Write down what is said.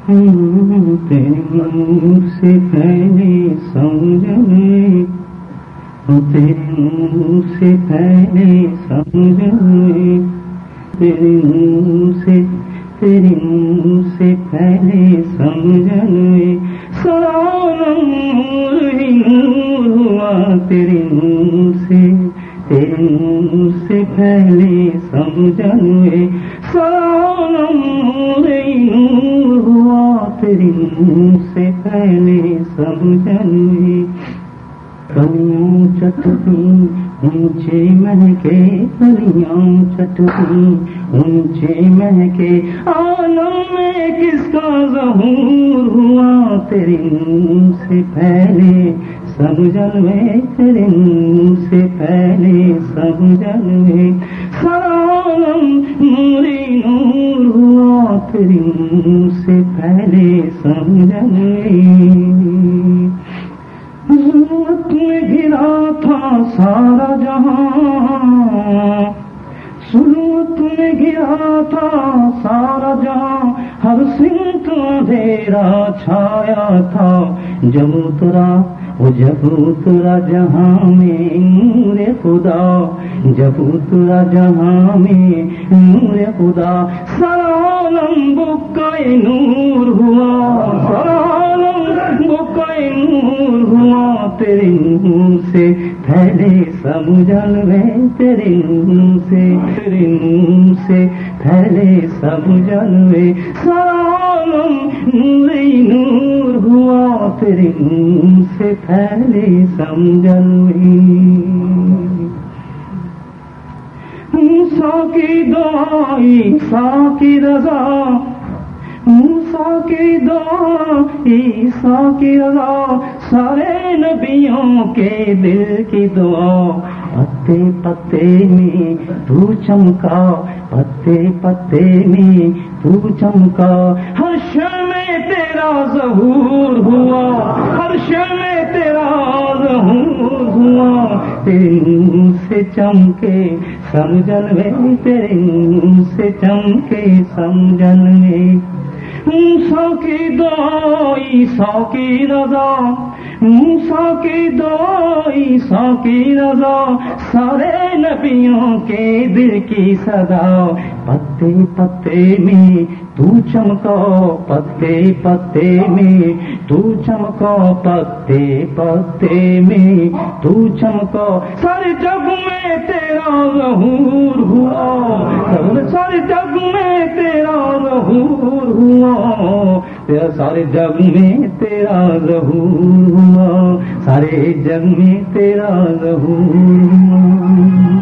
تیرے نور سے پھیلے سمجھنے، تیرے نور سے پھیلے سمجھنے، تیرے نور سے پھیلے سمجھنے، سارا نور ہی نور ہوا تیرے نور سے پھیلے سمجھنے، سارا نور ہی نور ہوا تیرے نور سے پھیلے سمجھنے، کلیاں چٹتی اونچے مہکے، کلیاں چٹتی اونچے مہکے، عالم میں کس کا ظہور ہوا تیرے نور سے پھیلے سمجھنے، تیرے نور سے پھیلے سمجھنے، سارا نور ہی نور ہوا تیرے نور سے پھیلے سمجھنے، ظلمت میں گھرا تھا سارا جہاں، ظلمت میں گھرا تھا سارا جہاں، ہر سمت اندھیرا چھایا تھا، جب اترا جہاں میں نور خدا، جب اترا جہاں میں نور خدا، سارا عالم بکائے نور ہوا، سارا عالم بکائے نور ہوا تیرے نور سے پھیلے سمجھنے، تیرے نور سے پھیلے سمجھنے، سارا عالم نور ہی نور ہوا تیرے نور سے پھیلے سمجھنے، موسیٰ کی دعا عیسیٰ کی رضا، موسیٰ کی دعا عیسیٰ کی رضا، سارے نبیوں کے دل کی دعا، پتے پتے میں تو چمکا، پتے پتے میں تو چمکا، ہر شے میں تیرا ظہور ہوا، ہر شے میں تیرا ظہور ہوا، تیرے نور سے چمکے سمجھنے، تیرے نور سے چمکے سمجھنے، موسیٰ کی دعا عیسیٰ کی رضا، موسیٰ کی دعا عیسیٰ کی رضا، سارے نبیوں کے دل کی صدا، پتے پتے میں تو چمکا، پتے پتے میں تو چمکا، پتے پتے میں تو چمکا، سارے جگ میں تیرا ظہور ہوا، سارے جگ میں تیرا ظہور ہوا، سارے جگ میں تیرا ظہور ہوا، سارے جگ میں تیرا ظہور ہوا۔